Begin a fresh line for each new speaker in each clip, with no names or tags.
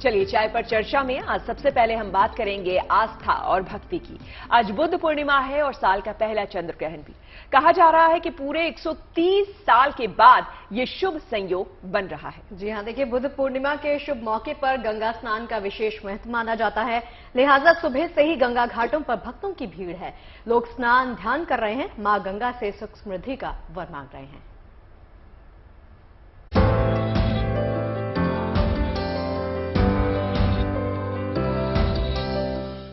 चलिए चाय पर चर्चा में आज सबसे पहले हम बात करेंगे आस्था और भक्ति की। आज बुद्ध पूर्णिमा है और साल का पहला चंद्र ग्रहण भी। कहा जा रहा है कि पूरे 130 साल के बाद ये शुभ संयोग बन रहा है।
जी हां, देखिए बुद्ध पूर्णिमा के शुभ मौके पर गंगा स्नान का विशेष महत्व माना जाता है। लिहाजा सुबह से ही गंगा घाटों पर भक्तों की भीड़ है। लोग स्नान ध्यान कर रहे हैं, मां गंगा से सुख समृद्धि का वर मांग रहे हैं।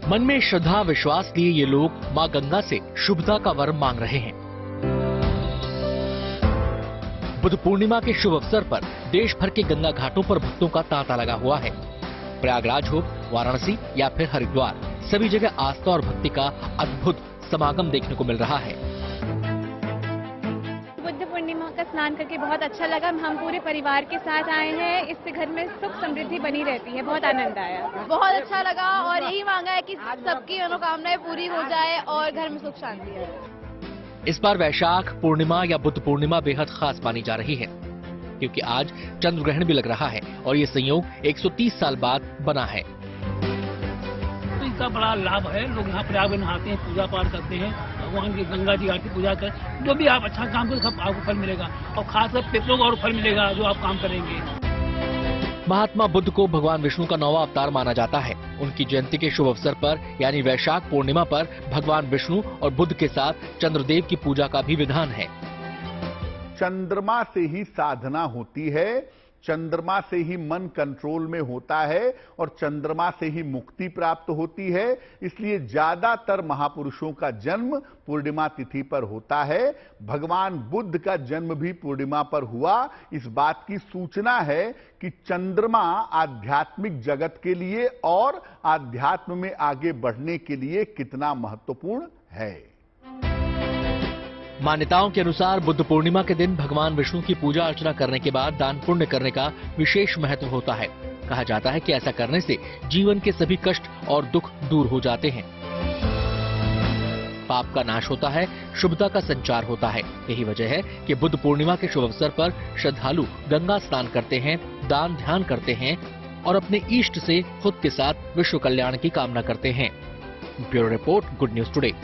मन में श्रद्धा विश्वास लिए ये लोग मां गंगा से शुभता का वर मांग रहे हैं। बुद्ध पूर्णिमा के शुभ अवसर पर देश भर के गंगा घाटों पर भक्तों का तांता लगा हुआ है। प्रयागराज हो, वाराणसी या फिर हरिद्वार, सभी जगह आस्था और भक्ति का अद्भुत समागम देखने को मिल रहा है।
बुद्ध पूर्णिमा का स्नान करके बहुत अच्छा लगा। हम पूरे परिवार के साथ आए हैं। इससे घर में सुख समृद्धि बनी रहती है। बहुत आनंद आया।
बहुत अच्छा लगा और यही मांगा है कि सबकी मनोकामनाएं पूरी हो जाए और घर में सुख शांति है।
इस बार वैशाख पूर्णिमा या बुद्ध पूर्णिमा बेहद खास मानी जा रही है, क्योंकि आज चंद्र ग्रहण भी लग रहा है और ये संयोग 130 साल बाद बना है।
तो इसका बड़ा लाभ है। लोग यहाँ प्रयाग में नहाते हैं, पूजा पाठ करते हैं, भगवान की गंगा जी आरती पूजा कर, जो भी आप अच्छा काम करें सब आपको फल मिलेगा और खासकर पितरों को और फल मिलेगा जो आप काम करेंगे।
महात्मा बुद्ध को भगवान विष्णु का 9वां अवतार माना जाता है। उनकी जयंती के शुभ अवसर पर यानी वैशाख पूर्णिमा पर भगवान विष्णु और बुद्ध के साथ चंद्रदेव की पूजा का भी विधान है।
चंद्रमा से ही साधना होती है, चंद्रमा से ही मन कंट्रोल में होता है और चंद्रमा से ही मुक्ति प्राप्त होती है। इसलिए ज्यादातर महापुरुषों का जन्म पूर्णिमा तिथि पर होता है। भगवान बुद्ध का जन्म भी पूर्णिमा पर हुआ। इस बात की सूचना है कि चंद्रमा आध्यात्मिक जगत के लिए और आध्यात्म में आगे बढ़ने के लिए कितना महत्वपूर्ण है।
मान्यताओं के अनुसार बुद्ध पूर्णिमा के दिन भगवान विष्णु की पूजा अर्चना करने के बाद दान पुण्य करने का विशेष महत्व होता है। कहा जाता है कि ऐसा करने से जीवन के सभी कष्ट और दुख दूर हो जाते हैं, पाप का नाश होता है, शुभता का संचार होता है। यही वजह है कि बुद्ध पूर्णिमा के शुभ अवसर पर श्रद्धालु गंगा स्नान करते हैं, दान ध्यान करते हैं और अपने इष्ट से खुद के साथ विश्व कल्याण की कामना करते हैं। Bureau report, good news today.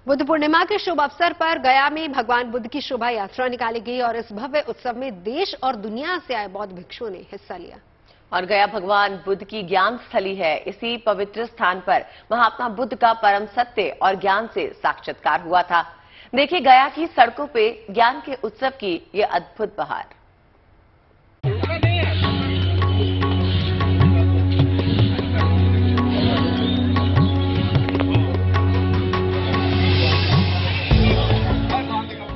Buddha Purnima के शुभ अवसर पर गया में भगवान बुद्ध की शोभा यात्रा निकाली गई और इस भव्य उत्सव में देश और दुनिया से आए बौद्ध भिक्षुओं ने हिस्सा लिया।
और गया भगवान बुद्ध की ज्ञान स्थली है। इसी पवित्र स्थान पर महात्मा बुद्ध का परम सत्य और ज्ञान से साक्षात्कार हुआ था। देखिए गया की सड़कों पे ज्ञान के उत्सव की ये अद्भुत बहार।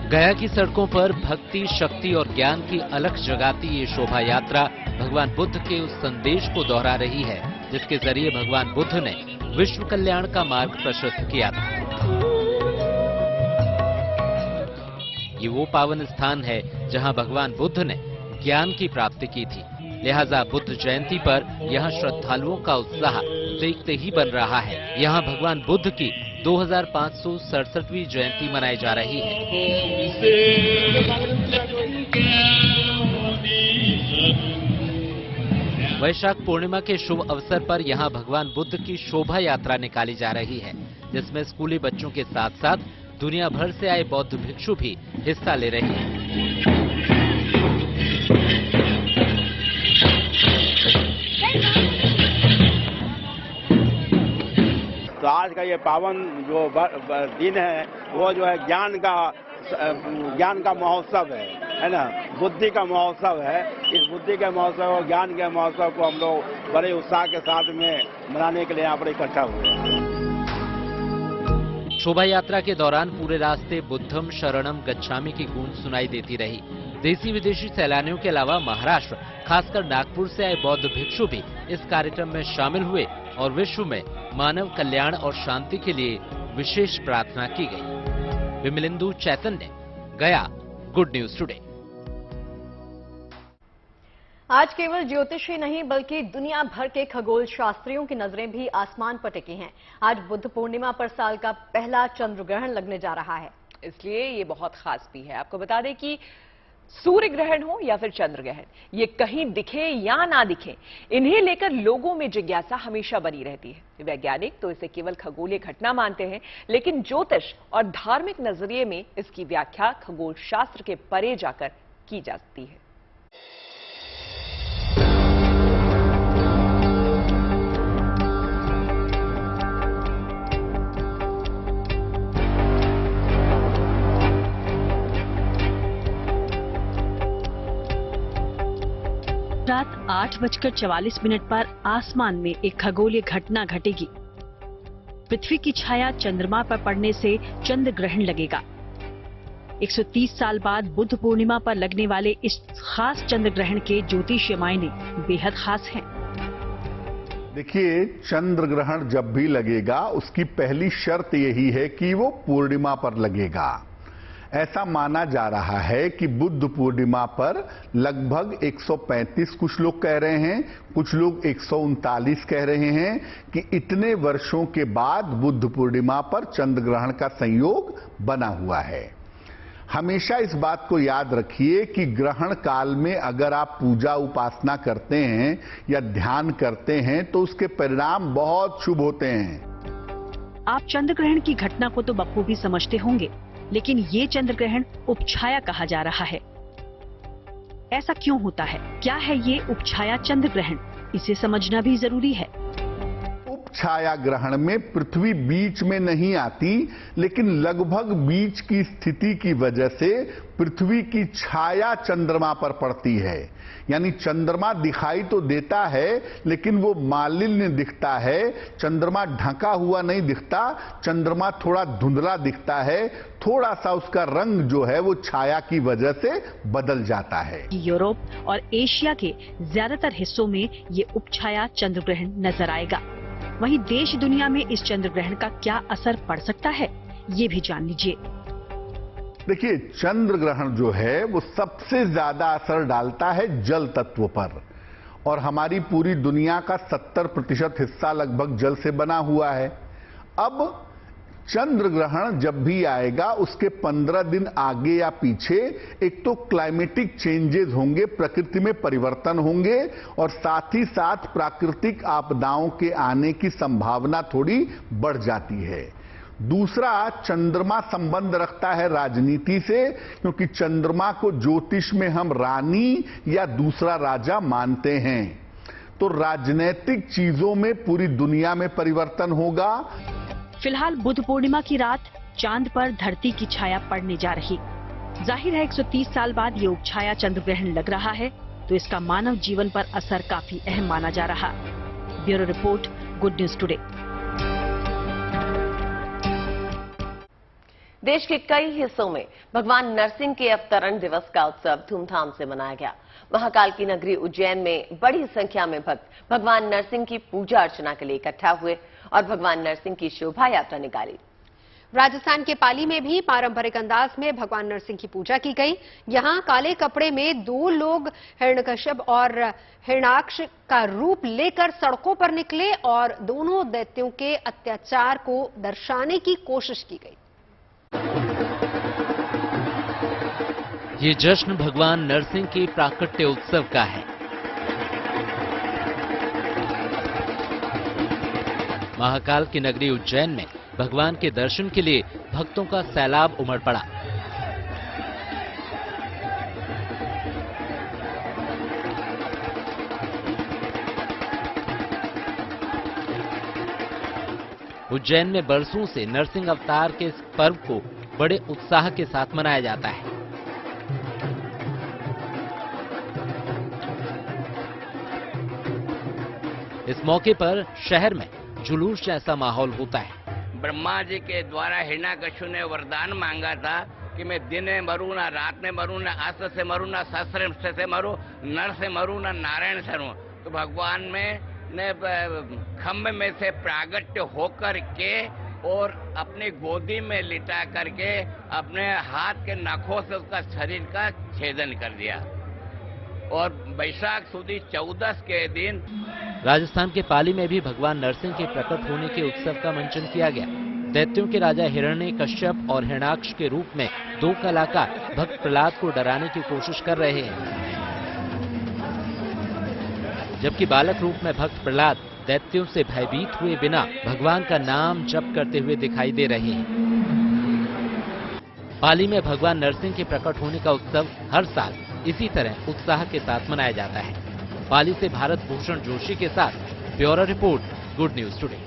गया की सड़कों पर भक्ति, शक्ति और ज्ञान की अलख जगाती ये शोभा यात्रा भगवान बुद्ध के उस संदेश को दोहरा रही है जिसके जरिए भगवान बुद्ध ने विश्व कल्याण का मार्ग प्रशस्त किया था। ये वो पावन स्थान है जहां भगवान बुद्ध ने ज्ञान की प्राप्ति की थी। लिहाजा बुद्ध जयंती पर यहाँ श्रद्धालुओं का उत्साह देखते ही बन रहा है। यहाँ भगवान बुद्ध की 2567वीं जयंती मनाई जा रही है। वैशाख पूर्णिमा के शुभ अवसर पर यहाँ भगवान बुद्ध की शोभा यात्रा निकाली जा रही है, जिसमें स्कूली बच्चों के साथ साथ दुनिया भर से आए बौद्ध भिक्षु भी हिस्सा ले रहे हैं।
तो आज का ये पावन जो दिन है वो जो है ज्ञान का महोत्सव है ना, बुद्धि का महोत्सव है। इस बुद्धि के महोत्सव और ज्ञान के महोत्सव को हम लोग बड़े उत्साह के साथ में मनाने के लिए यहाँ पर इकट्ठा हुए हैं।
शोभा यात्रा के दौरान पूरे रास्ते बुद्धम शरणम गच्छामि की गूंज सुनाई देती रही। देसी विदेशी सैलानियों के अलावा महाराष्ट्र, खासकर नागपुर से आए बौद्ध भिक्षु भी इस कार्यक्रम में शामिल हुए और विश्व में मानव कल्याण और शांति के लिए विशेष प्रार्थना की गई। विमलेंदु चैतन्य, गया, गुड न्यूज टुडे।
आज केवल ज्योतिष ही नहीं बल्कि दुनिया भर के खगोल शास्त्रियों की नजरें भी आसमान पर टिकी हैं। आज बुद्ध पूर्णिमा पर साल का पहला चंद्र ग्रहण लगने जा रहा है,
इसलिए ये बहुत खास भी है। आपको बता दें कि सूर्य ग्रहण हो या फिर चंद्र ग्रहण, ये कहीं दिखे या ना दिखे, इन्हें लेकर लोगों में जिज्ञासा हमेशा बनी रहती है। वैज्ञानिक तो इसे केवल खगोलीय घटना मानते हैं, लेकिन ज्योतिष और धार्मिक नजरिए में इसकी व्याख्या खगोल शास्त्र के परे जाकर की जाती है।
रात 8:44 पर आसमान में एक खगोलीय घटना घटेगी। पृथ्वी की छाया चंद्रमा पर पड़ने से चंद्र ग्रहण लगेगा। 130 साल बाद बुद्ध पूर्णिमा पर लगने वाले इस खास चंद्र ग्रहण के ज्योतिषीय मायने बेहद खास हैं।
देखिए, चंद्र ग्रहण जब भी लगेगा उसकी पहली शर्त यही है कि वो पूर्णिमा पर लगेगा। ऐसा माना जा रहा है कि बुद्ध पूर्णिमा पर लगभग 135, कुछ लोग कह रहे हैं, कुछ लोग 139 कह रहे हैं कि इतने वर्षों के बाद बुद्ध पूर्णिमा पर चंद्र ग्रहण का संयोग बना हुआ है। हमेशा इस बात को याद रखिए कि ग्रहण काल में अगर आप पूजा उपासना करते हैं या ध्यान करते हैं तो उसके परिणाम बहुत शुभ होते हैं।
आप चंद्र ग्रहण की घटना को तो बखूबी समझते होंगे, लेकिन ये चंद्र ग्रहण उपछाया कहा जा रहा है। ऐसा क्यों होता है? क्या है ये उपछाया चंद्र ग्रहण? इसे समझना भी जरूरी है।
उपछाया ग्रहण में पृथ्वी बीच में नहीं आती, लेकिन लगभग बीच की स्थिति की वजह से पृथ्वी की छाया चंद्रमा पर पड़ती है। यानी चंद्रमा दिखाई तो देता है लेकिन वो मालिन्य दिखता है। चंद्रमा ढका हुआ नहीं दिखता, चंद्रमा थोड़ा धुंधला दिखता है, थोड़ा सा उसका रंग जो है वो छाया की वजह से बदल जाता है।
यूरोप और एशिया के ज्यादातर हिस्सों में ये उपछाया चंद्र ग्रहण नजर आएगा। वहीं देश दुनिया में इस चंद्र ग्रहण का क्या असर पड़ सकता है, ये भी जान लीजिए।
देखिए, चंद्र ग्रहण जो है वो सबसे ज्यादा असर डालता है जल तत्व पर, और हमारी पूरी दुनिया का 70% हिस्सा लगभग जल से बना हुआ है। अब चंद्र ग्रहण जब भी आएगा उसके 15 दिन आगे या पीछे एक तो क्लाइमेटिक चेंजेस होंगे, प्रकृति में परिवर्तन होंगे, और साथ ही साथ प्राकृतिक आपदाओं के आने की संभावना थोड़ी बढ़ जाती है। दूसरा, चंद्रमा संबंध रखता है राजनीति से, क्योंकि चंद्रमा को ज्योतिष में हम रानी या दूसरा राजा मानते हैं। तो राजनीतिक चीजों में पूरी दुनिया में परिवर्तन होगा।
फिलहाल बुद्ध पूर्णिमा की रात चांद पर धरती की छाया पड़ने जा रही। जाहिर है 130 साल बाद ये उपछाया चंद्र ग्रहण लग रहा है, तो इसका मानव जीवन पर असर काफी अहम माना जा रहा। Bureau report, good news today.
देश के कई हिस्सों में भगवान नरसिंह के अवतरण दिवस का उत्सव धूमधाम से मनाया गया। महाकाल की नगरी उज्जैन में बड़ी संख्या में भक्त भगवान नरसिंह की पूजा अर्चना के लिए इकट्ठा हुए और भगवान नरसिंह की शोभा यात्रा निकाली।
राजस्थान के पाली में भी पारंपरिक अंदाज में भगवान नरसिंह की पूजा की गई। यहां काले कपड़े में 2 लोग हिरण्यकश्यप और हिरण्याक्ष का रूप लेकर सड़कों पर निकले और दोनों दैत्यों के अत्याचार को दर्शाने की कोशिश की गई।
ये जश्न भगवान नरसिंह के प्राकट्य उत्सव का है। महाकाल की नगरी उज्जैन में भगवान के दर्शन के लिए भक्तों का सैलाब उमड़ पड़ा। उज्जैन में बरसों से नरसिंह अवतार के इस पर्व को बड़े उत्साह के साथ मनाया जाता है। इस मौके पर शहर में जुलूस जैसा माहौल होता है।
ब्रह्मा जी के द्वारा हिरण्याकश्यप ने वरदान मांगा था कि मैं दिन में मरूं ना रात में मरूं ना अस्त्र से मरूं ना शस्त्र से मरूं, नर से मरूं ना नारायण से मरूं। तो भगवान ने खम्भ में से प्रागट्य होकर के और अपनी गोदी में लिटा करके अपने हाथ के नखों से उसका शरीर का छेदन कर दिया और बैसाख सुदी 14 के दिन
राजस्थान के पाली में भी भगवान नरसिंह के प्रकट होने के उत्सव का मंचन किया गया। दैत्यों के राजा हिरण्यकश्यप और हिरण्याक्ष के रूप में दो कलाकार भक्त प्रहलाद को डराने की कोशिश कर रहे हैं, जबकि बालक रूप में भक्त प्रहलाद दैत्यों से भयभीत हुए बिना भगवान का नाम जप करते हुए दिखाई दे रहे हैं। पाली में भगवान नरसिंह के प्रकट होने का उत्सव हर साल इसी तरह उत्साह के साथ मनाया जाता है। पाली से भारत भूषण जोशी के साथ bureau report, good news today.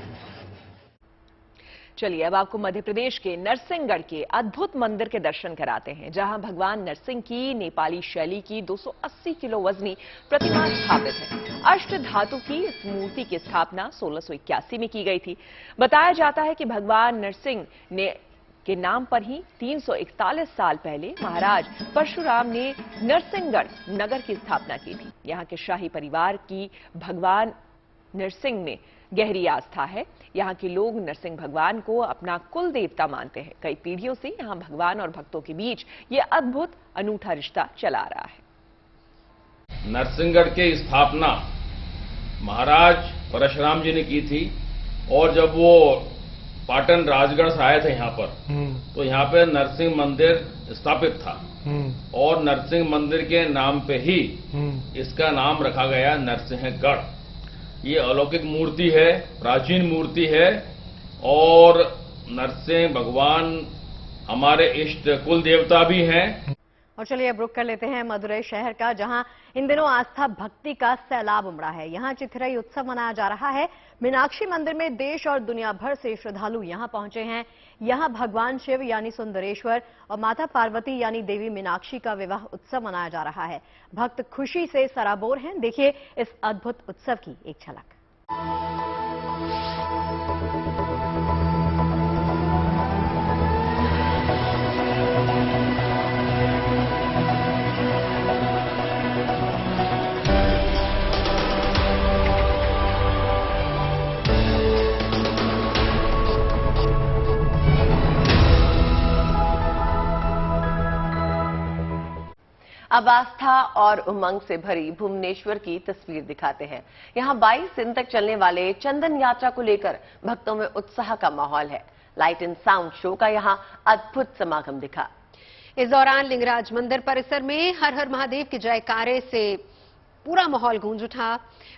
चलिए अब आपको मध्य प्रदेश के नरसिंहगढ़ के अद्भुत मंदिर के दर्शन कराते हैं, जहां भगवान नरसिंह की नेपाली शैली की 280 किलो वजनी प्रतिमा स्थापित है। अष्ट धातु की इस मूर्ति की स्थापना 1681 में की गई थी। बताया जाता है कि भगवान नरसिंह के नाम पर ही 341 साल पहले महाराज परशुराम ने नरसिंहगढ़ नगर की स्थापना की थी। यहाँ के शाही परिवार की भगवान नरसिंह में गहरी आस्था है। यहाँ के लोग नरसिंह भगवान को अपना कुल देवता मानते हैं। कई पीढ़ियों से यहाँ भगवान और भक्तों के बीच ये अद्भुत अनूठा रिश्ता चला आ रहा है।
नरसिंहगढ़ की स्थापना महाराज परशुराम जी ने की थी, और जब वो पाटन राजगढ़ से आए थे यहाँ पर, तो यहाँ पे नरसिंह मंदिर स्थापित था, और नरसिंह मंदिर के नाम पे ही इसका नाम रखा गया नरसिंहगढ़। ये अलौकिक मूर्ति है, प्राचीन मूर्ति है, और नरसिंह भगवान हमारे इष्ट कुल देवता भी हैं।
और चलिए अब रुक कर लेते हैं मदुरई शहर का, जहां इन दिनों आस्था भक्ति का सैलाब उमड़ा है। यहां चिथिराई उत्सव मनाया जा रहा है। मीनाक्षी मंदिर में देश और दुनिया भर से श्रद्धालु यहां पहुंचे हैं। यहां भगवान शिव यानी सुंदरेश्वर और माता पार्वती यानी देवी मीनाक्षी का विवाह उत्सव मनाया जा रहा है। भक्त खुशी से सराबोर हैं। देखिए इस अद्भुत उत्सव की एक झलक।
अब आस्था और उमंग से भरी भुवनेश्वर की तस्वीर दिखाते हैं। यहां 22 दिन तक चलने वाले चंदन यात्रा को लेकर भक्तों में उत्साह का माहौल है। लाइट एंड साउंड शो का यहां अद्भुत समागम दिखा।
इस दौरान लिंगराज मंदिर परिसर में हर हर महादेव के जयकारे से पूरा माहौल गूंज उठा।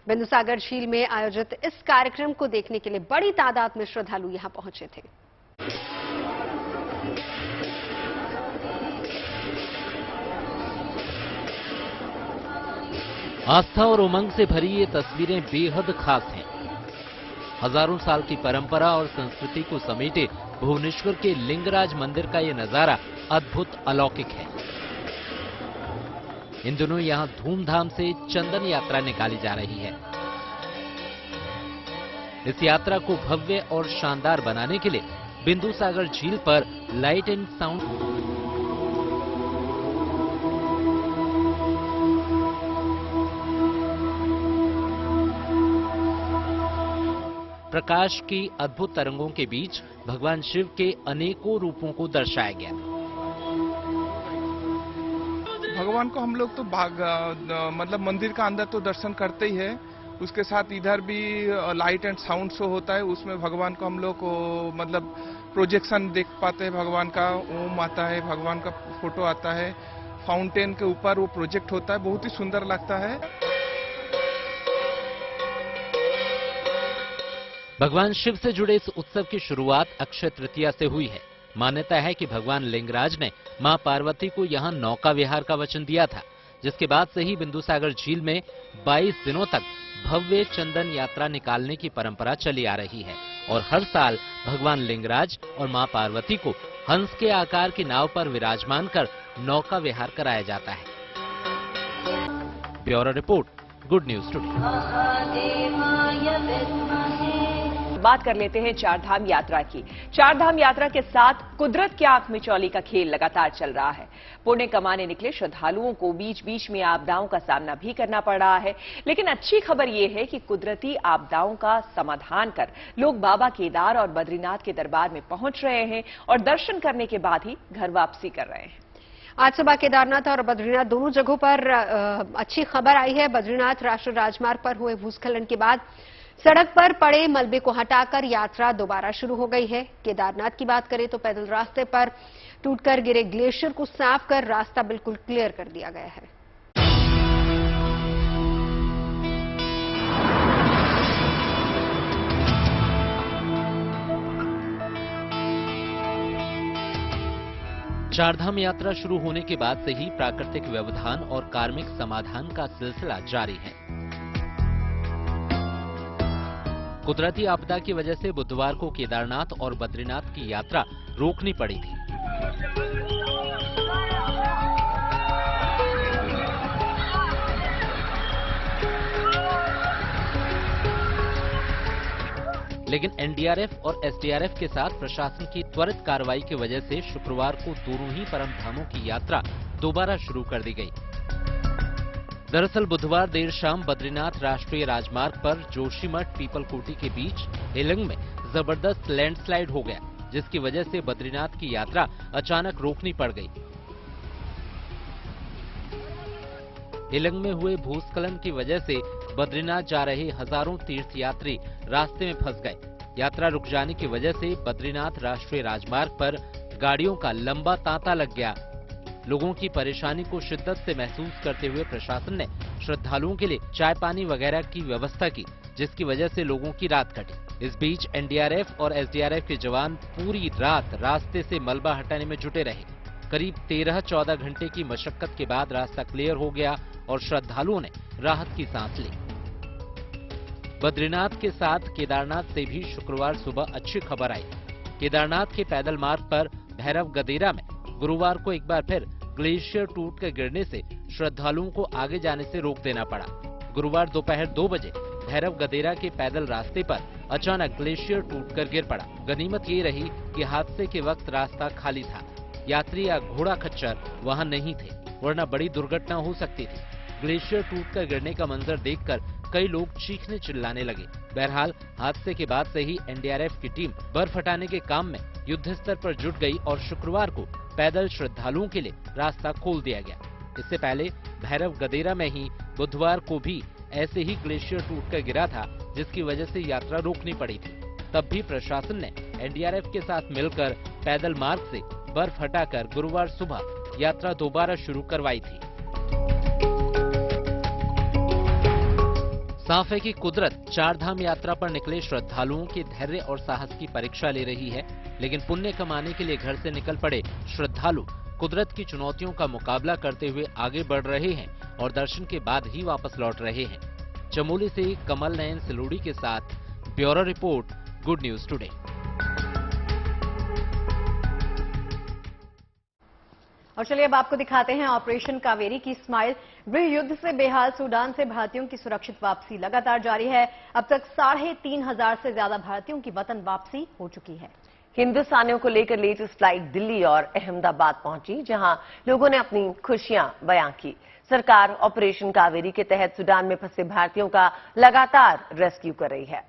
बिंदुसागर झील में आयोजित इस कार्यक्रम को देखने के लिए बड़ी तादाद में श्रद्धालु यहां पहुंचे थे।
आस्था और उमंग से भरी ये तस्वीरें बेहद खास हैं। हजारों साल की परंपरा और संस्कृति को समेटे भुवनेश्वर के लिंगराज मंदिर का ये नजारा अद्भुत अलौकिक है। इन दिनों यहां धूमधाम से चंदन यात्रा निकाली जा रही है। इस यात्रा को भव्य और शानदार बनाने के लिए बिंदुसागर झील पर लाइट एंड साउंड प्रकाश की अद्भुत तरंगों के बीच भगवान शिव के अनेकों रूपों को दर्शाया गया।
भगवान को हम लोग तो मतलब मंदिर का अंदर तो दर्शन करते ही है, उसके साथ इधर भी लाइट एंड साउंड शो होता है। उसमें भगवान को हम लोग को मतलब प्रोजेक्शन देख पाते हैं। भगवान का ओम आता है, भगवान का फोटो आता है, फाउंटेन के ऊपर वो प्रोजेक्ट होता है, बहुत ही सुंदर लगता है।
भगवान शिव से जुड़े इस उत्सव की शुरुआत अक्षय तृतीया से हुई है। मान्यता है कि भगवान लिंगराज ने मां पार्वती को यहां नौका विहार का वचन दिया था, जिसके बाद से ही बिंदुसागर झील में 22 दिनों तक भव्य चंदन यात्रा निकालने की परंपरा चली आ रही है। और हर साल भगवान लिंगराज और मां पार्वती को हंस के आकार की नाव पर विराजमान कर नौका विहार कराया जाता है। Bureau report, good news today.
बात कर लेते हैं चारधाम यात्रा की। चारधाम यात्रा के साथ कुदरत की आंख मिचौली का खेल लगातार चल रहा है। पुण्य कमाने निकले श्रद्धालुओं को बीच बीच में आपदाओं का सामना भी करना पड़ रहा है, लेकिन अच्छी खबर यह है कि कुदरती आपदाओं का समाधान कर लोग बाबा केदार और बद्रीनाथ के दरबार में पहुंच रहे हैं और दर्शन करने के बाद ही घर वापसी कर रहे हैं।
आज सुबह केदारनाथ और बद्रीनाथ दोनों जगहों पर अच्छी खबर आई है। बद्रीनाथ राष्ट्रीय राजमार्ग पर हुए भूस्खलन के बाद सड़क पर पड़े मलबे को हटाकर यात्रा दोबारा शुरू हो गई है। केदारनाथ की बात करें तो पैदल रास्ते पर टूटकर गिरे ग्लेशियर को साफ कर रास्ता बिल्कुल क्लियर कर दिया गया है।
चारधाम यात्रा शुरू होने के बाद से ही प्राकृतिक व्यवधान और कार्मिक समाधान का सिलसिला जारी है। कुदरती आपदा की वजह से बुधवार को केदारनाथ और बद्रीनाथ की यात्रा रोकनी पड़ी थी। लेकिन एनडीआरएफ और एसडीआरएफ के साथ प्रशासन की त्वरित कार्रवाई की वजह से शुक्रवार को दोनों ही परम धामों की यात्रा दोबारा शुरू कर दी गई। दरअसल बुधवार देर शाम बद्रीनाथ राष्ट्रीय राजमार्ग पर जोशीमठ पीपलकोटी के बीच हेलंग में जबरदस्त लैंडस्लाइड हो गया, जिसकी वजह से बद्रीनाथ की यात्रा अचानक रोकनी पड़ गई। हेलंग में हुए भूस्खलन की वजह से बद्रीनाथ जा रहे हजारों तीर्थयात्री रास्ते में फंस गए। यात्रा रुक जाने की वजह से बद्रीनाथ राष्ट्रीय राजमार्ग पर गाड़ियों का लंबा तांता लग गया। लोगों की परेशानी को शिद्दत से महसूस करते हुए प्रशासन ने श्रद्धालुओं के लिए चाय पानी वगैरह की व्यवस्था की, जिसकी वजह से लोगों की रात कटी। इस बीच एनडीआरएफ और एसडीआरएफ के जवान पूरी रात रास्ते से मलबा हटाने में जुटे रहे। करीब 13-14 घंटे की मशक्कत के बाद रास्ता क्लियर हो गया और श्रद्धालुओं ने राहत की सांस ली। बद्रीनाथ के साथ केदारनाथ से भी शुक्रवार सुबह अच्छी खबर आई। केदारनाथ के पैदल मार्ग पर भैरव गदेरा में गुरुवार को एक बार फिर ग्लेशियर टूट कर गिरने से श्रद्धालुओं को आगे जाने से रोक देना पड़ा। गुरुवार दोपहर 2 बजे भैरव गदेरा के पैदल रास्ते पर अचानक ग्लेशियर टूटकर गिर पड़ा। गनीमत ये रही कि हादसे के वक्त रास्ता खाली था, यात्री या घोड़ा खच्चर वहां नहीं थे, वरना बड़ी दुर्घटना हो सकती थी। ग्लेशियर टूटकर गिरने का मंजर देखकर कई लोग चीखने चिल्लाने लगे। बहरहाल हादसे के बाद से ही एनडीआरएफ की टीम बर्फ हटाने के काम में युद्ध स्तर पर जुट गई और शुक्रवार को पैदल श्रद्धालुओं के लिए रास्ता खोल दिया गया। इससे पहले भैरव गदेरा में ही बुधवार को भी ऐसे ही ग्लेशियर टूटकर गिरा था, जिसकी वजह से यात्रा रोकनी पड़ी थी। तब भी प्रशासन ने एनडीआरएफ के साथ मिलकर पैदल मार्ग से बर्फ हटाकर गुरुवार सुबह यात्रा दोबारा शुरू करवाई थी। साफ है कि कुदरत चारधाम यात्रा पर निकले श्रद्धालुओं के धैर्य और साहस की परीक्षा ले रही है, लेकिन पुण्य कमाने के लिए घर से निकल पड़े श्रद्धालु कुदरत की चुनौतियों का मुकाबला करते हुए आगे बढ़ रहे हैं और दर्शन के बाद ही वापस लौट रहे हैं। चमोली से कमल नयन सिलोड़ी के साथ bureau report, good news today.
और चलिए अब आपको दिखाते हैं ऑपरेशन कावेरी की स्माइल। गृह युद्ध से बेहाल सूडान से भारतीयों की सुरक्षित वापसी लगातार जारी है। अब तक 3,500 से ज्यादा भारतीयों की वतन वापसी हो चुकी है।
हिंदुस्तानियों को लेकर लेटेस्ट फ्लाइट दिल्ली और अहमदाबाद पहुंची, जहां लोगों ने अपनी खुशियां बयां की। सरकार ऑपरेशन कावेरी के तहत सूडान में फंसे भारतीयों का लगातार रेस्क्यू कर रही है।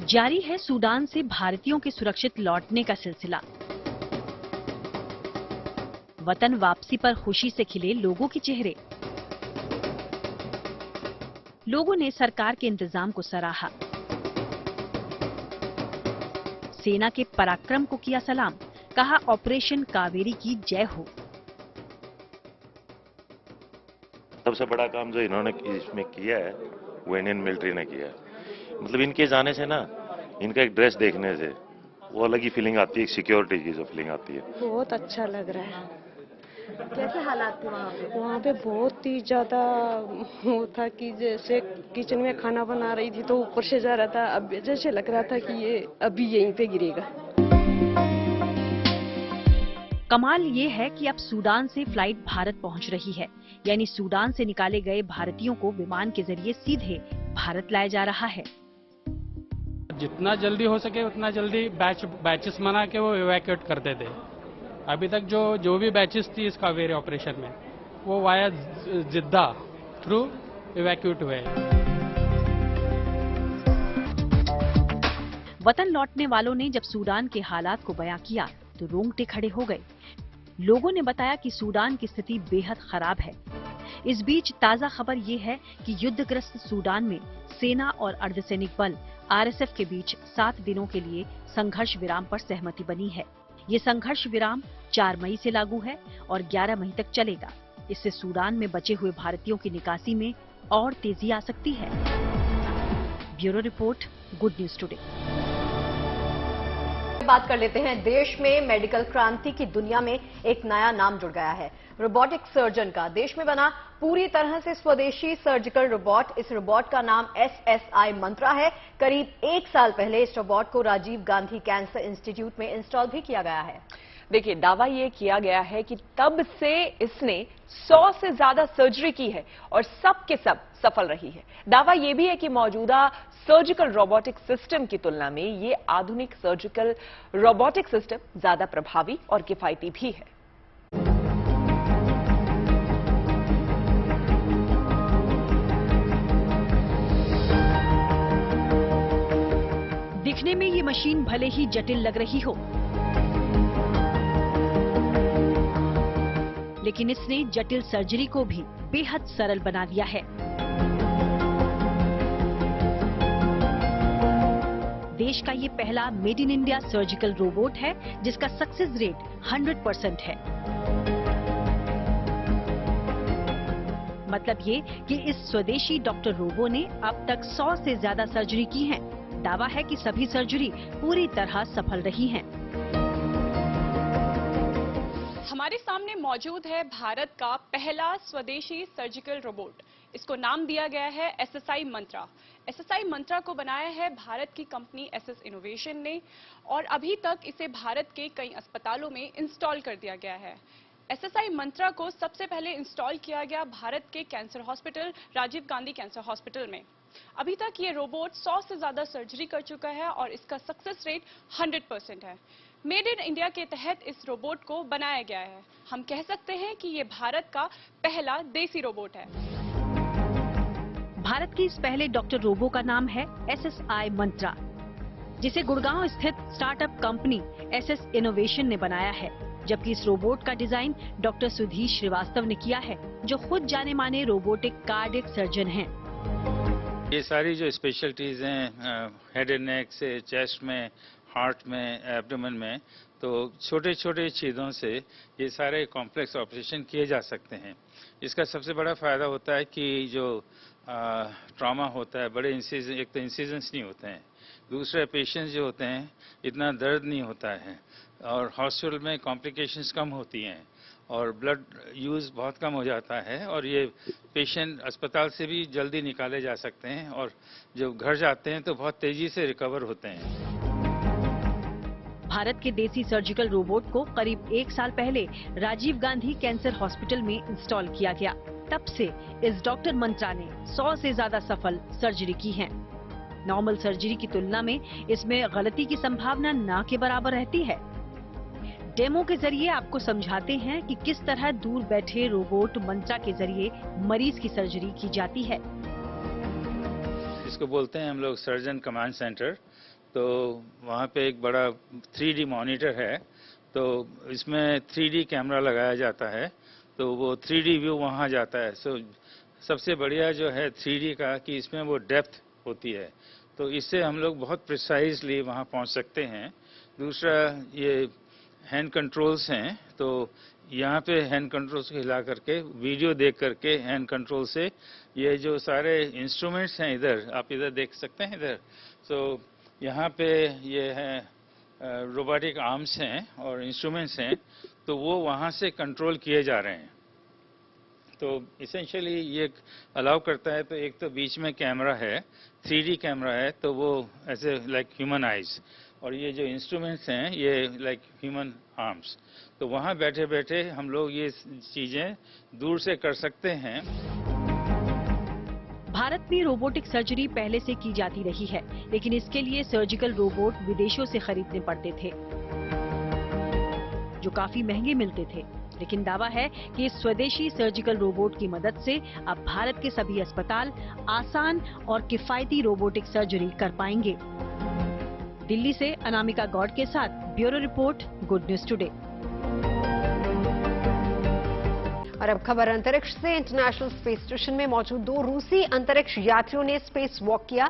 जारी है सूडान से भारतीयों के सुरक्षित लौटने का सिलसिला। वतन वापसी पर खुशी से खिले लोगों के चेहरे। लोगों ने सरकार के इंतजाम को सराहा, सेना के पराक्रम को किया सलाम, कहा ऑपरेशन कावेरी की जय हो।
सबसे बड़ा काम जो इन्होंने इसमें किया है वो इंडियन मिलिट्री ने किया है। मतलब इनके जाने से ना, इनका एक ड्रेस देखने से वो अलग ही फीलिंग आती है, सिक्योरिटी की जो फीलिंग आती है।
बहुत अच्छा लग रहा है।
कैसे हालात थे वहाँ पे?
वहाँ पे बहुत ही ज्यादा वो था कि जैसे किचन में खाना बना रही थी तो ऊपर से जा रहा था, अब जैसे लग रहा था कि ये अभी यहीं पे गिरेगा।
कमाल ये है कि अब सूडान से फ्लाइट भारत पहुंच रही है, यानी सूडान से निकाले गए भारतीयों को विमान के जरिए सीधे भारत लाया जा रहा है।
जितना जल्दी हो सके उतना जल्दी बैचेस बना के वो इवैक्यूएट करते थे। अभी तक जो भी बैचेस थी इस कावेरी ऑपरेशन में, वो वाया जिद्दा थ्रू इवैक्यूएट हुए।
वतन लौटने वालों ने जब सूडान के हालात को बयां किया तो रोंगटे खड़े हो गए। लोगों ने बताया कि सूडान की स्थिति बेहद खराब है। इस बीच ताजा खबर ये है कि युद्धग्रस्त सूडान में सेना और अर्धसैनिक बल आरएसएफ के बीच 7 दिनों के लिए संघर्ष विराम पर सहमति बनी है। ये संघर्ष विराम 4 मई से लागू है और 11 मई तक चलेगा। इससे सूडान में बचे हुए भारतीयों की निकासी में और तेजी आ सकती है। Bureau report, good news today.
बात कर लेते हैं देश में मेडिकल क्रांति की दुनिया में एक नया नाम जुड़ गया है, रोबोटिक सर्जन का। देश में बना पूरी तरह से स्वदेशी सर्जिकल रोबोट। इस रोबोट का नाम SSI मंत्रा है। करीब 1 साल पहले इस रोबोट को राजीव गांधी कैंसर इंस्टीट्यूट में इंस्टॉल भी किया गया है।
देखिए, दावा ये किया गया है कि तब से इसने 100 से ज्यादा सर्जरी की है और सब के सब सफल रही है। दावा ये भी है कि मौजूदा सर्जिकल रोबोटिक सिस्टम की तुलना में ये आधुनिक सर्जिकल रोबोटिक सिस्टम ज्यादा प्रभावी और किफायती भी है।
दिखने में ये मशीन भले ही जटिल लग रही हो, लेकिन इसने जटिल सर्जरी को भी बेहद सरल बना दिया है। देश का ये पहला made in India surgical robot है जिसका सक्सेस रेट 100% है। मतलब ये कि इस स्वदेशी डॉक्टर रोबो ने अब तक 100 से ज्यादा सर्जरी की हैं। दावा है कि सभी सर्जरी पूरी तरह सफल रही हैं।
हमारे सामने मौजूद है भारत का पहला स्वदेशी सर्जिकल रोबोट। इसको नाम दिया गया है SSI मंत्रा। SSI मंत्रा को बनाया है भारत की कंपनी SS इनोवेशन ने और अभी तक इसे भारत के कई अस्पतालों में इंस्टॉल कर दिया गया है। SSI मंत्रा को सबसे पहले इंस्टॉल किया गया भारत के cancer hospital Rajiv Gandhi cancer hospital में। अभी तक ये रोबोट 100 से ज्यादा सर्जरी कर चुका है और इसका सक्सेस रेट 100% है। मेड इन इंडिया के तहत इस रोबोट को बनाया गया है। हम कह सकते हैं कि ये भारत का पहला देसी रोबोट है।
भारत के इस पहले डॉक्टर रोबो का नाम है SSI मंत्रा, जिसे गुड़गांव स्थित स्टार्टअप कंपनी SS इनोवेशन ने बनाया है। जबकि इस रोबोट का डिजाइन डॉक्टर सुधीर श्रीवास्तव ने किया है, जो खुद जाने माने रोबोटिक कार्डियक सर्जन हैं।
ये सारी जो स्पेशलिटीज हैं हेड एंड नेक से, चेस्ट में, हार्ट में, एब्डोमेन में, तो छोटे छोटे चीज़ों से ये सारे कॉम्प्लेक्स ऑपरेशन किए जा सकते हैं। इसका सबसे बड़ा फायदा होता है कि जो ट्रॉमा होता है, बड़े इंसिजन, एक तो इंसिजन्स नहीं होते हैं, दूसरे पेशेंट्स जो होते हैं इतना दर्द नहीं होता है और हॉस्पिटल में कॉम्प्लिकेशंस कम होती हैं और ब्लड यूज़ बहुत कम हो जाता है और ये पेशेंट अस्पताल से भी जल्दी निकाले जा सकते हैं और जब घर जाते हैं तो बहुत तेजी से रिकवर होते हैं।
भारत के देसी सर्जिकल रोबोट को करीब 1 साल पहले राजीव गांधी कैंसर हॉस्पिटल में इंस्टॉल किया गया। तब से इस डॉक्टर मंत्रा ने 100 से ज्यादा सफल सर्जरी की है। नॉर्मल सर्जरी की तुलना में इसमें गलती की संभावना न के बराबर रहती है। डेमो के जरिए आपको समझाते हैं कि किस तरह दूर बैठे रोबोट मंत्रा के जरिए मरीज की सर्जरी की जाती है।
इसको बोलते हैं हम लोग सर्जन कमांड सेंटर। तो वहाँ पे एक बड़ा 3D मॉनिटर है, तो इसमें 3D कैमरा लगाया जाता है, तो वो 3D व्यू वहाँ जाता है। सबसे बढ़िया जो है 3D का कि इसमें वो डेप्थ होती है, तो इससे हम लोग बहुत प्रिसाइजली वहाँ पहुँच सकते हैं। दूसरा ये हैंड कंट्रोल्स हैं, तो यहाँ पे हैंड कंट्रोल्स को हिला करके वीडियो देख करके हैंड कंट्रोल से ये जो सारे इंस्ट्रूमेंट्स हैं, इधर आप इधर देख सकते हैं इधर। तो यहाँ पे ये है रोबोटिक आर्म्स हैं और इंस्ट्रूमेंट्स हैं, तो वो वहाँ से कंट्रोल किए जा रहे हैं। तो इसेंशियली ये अलाउ करता है, तो एक तो बीच में कैमरा है, 3D कैमरा है, तो वो ऐसे लाइक ह्यूमन आइज, और ये जो इंस्ट्रूमेंट्स हैं ये लाइक ह्यूमन आर्म्स। तो वहाँ बैठे बैठे हम लोग ये चीज़ें दूर से कर सकते हैं।
भारत में रोबोटिक सर्जरी पहले से की जाती रही है, लेकिन इसके लिए सर्जिकल रोबोट विदेशों से खरीदने पड़ते थे, जो काफी महंगे मिलते थे। लेकिन दावा है कि इस स्वदेशी सर्जिकल रोबोट की मदद से अब भारत के सभी अस्पताल आसान और किफायती रोबोटिक सर्जरी कर पाएंगे। दिल्ली से अनामिका गौड़ के साथ bureau report, good news today.
और अब खबर अंतरिक्ष से। इंटरनेशनल स्पेस स्टेशन में मौजूद 2 रूसी अंतरिक्ष यात्रियों ने स्पेस वॉक किया।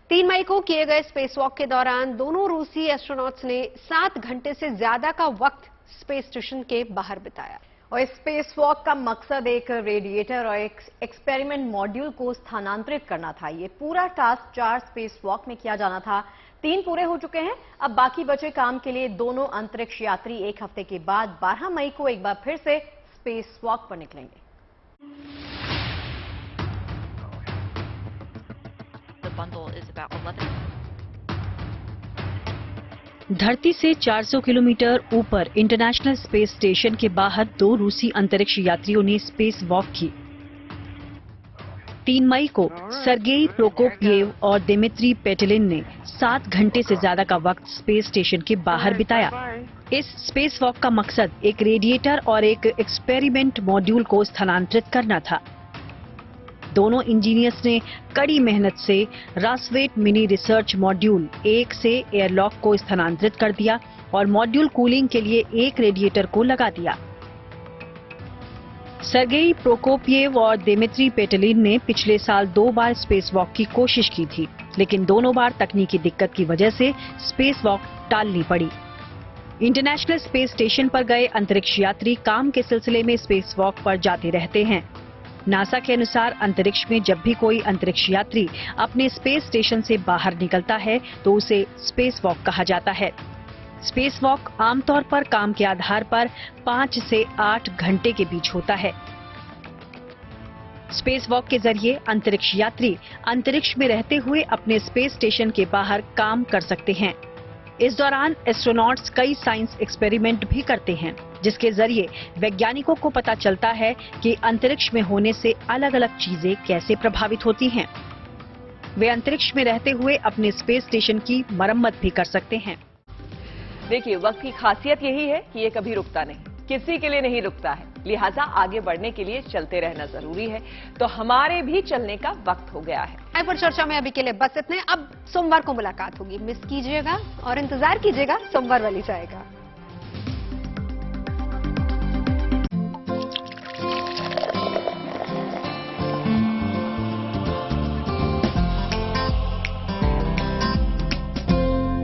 3 मई को किए गए स्पेस वॉक के दौरान दोनों रूसी एस्ट्रोनॉट्स ने 7 घंटे से ज्यादा का वक्त स्पेस स्टेशन के बाहर बिताया।
और इस स्पेस वॉक का मकसद एक रेडिएटर और एक एक्सपेरिमेंट मॉड्यूल को स्थानांतरित करना था। ये पूरा टास्क 4 स्पेस वॉक में किया जाना था। 3 पूरे हो चुके हैं। अब बाकी बचे काम के लिए दोनों अंतरिक्ष यात्री 1 हफ्ते के बाद 12 मई को एक बार फिर से स्पेस वॉक पर निकलेंगे।
धरती से 400 किलोमीटर ऊपर इंटरनेशनल स्पेस स्टेशन के बाहर 2 रूसी अंतरिक्ष यात्रियों ने स्पेस वॉक की। 3 मई को सर्गेई प्रोकोपिएव और दिमित्री पेटेलिन ने 7 घंटे से ज्यादा का वक्त स्पेस स्टेशन के बाहर बिताया। इस स्पेस वॉक का मकसद एक रेडिएटर और एक एक्सपेरिमेंट मॉड्यूल को स्थानांतरित करना था। दोनों इंजीनियर्स ने कड़ी मेहनत से रासवेट मिनी रिसर्च मॉड्यूल 1 से एयरलॉक को स्थानांतरित कर दिया और मॉड्यूल कूलिंग के लिए एक रेडिएटर को लगा दिया। सर्गेई प्रोकोपिएव और दिमित्री पेटेलिन ने पिछले साल 2 बार स्पेस वॉक की कोशिश की थी, लेकिन दोनों बार तकनीकी दिक्कत की वजह से स्पेस वॉक टालनी पड़ी। इंटरनेशनल स्पेस स्टेशन पर गए अंतरिक्ष यात्री काम के सिलसिले में स्पेस वॉक पर जाते रहते हैं। नासा के अनुसार अंतरिक्ष में जब भी कोई अंतरिक्ष यात्री अपने स्पेस स्टेशन से बाहर निकलता है तो उसे स्पेस वॉक कहा जाता है। स्पेस वॉक आमतौर पर काम के आधार पर 5 से 8 घंटे के बीच होता है। स्पेस वॉक के जरिए अंतरिक्ष यात्री अंतरिक्ष में रहते हुए अपने स्पेस स्टेशन के बाहर काम कर सकते हैं। इस दौरान एस्ट्रोनॉट्स कई साइंस एक्सपेरिमेंट भी करते हैं, जिसके जरिए वैज्ञानिकों को पता चलता है कि अंतरिक्ष में होने से अलग अलग चीजें कैसे प्रभावित होती हैं। वे अंतरिक्ष में रहते हुए अपने स्पेस स्टेशन की मरम्मत भी कर सकते हैं।
देखिए, वक्त की खासियत यही है कि ये कभी रुकता नहीं, किसी के लिए नहीं रुकता है। लिहाजा आगे बढ़ने के लिए चलते रहना जरूरी है। तो हमारे भी चलने का वक्त हो गया है।
पर चर्चा में अभी के लिए बस इतने। अब सोमवार को मुलाकात होगी, मिस कीजिएगा और इंतजार कीजिएगा सोमवार वाली चाय का।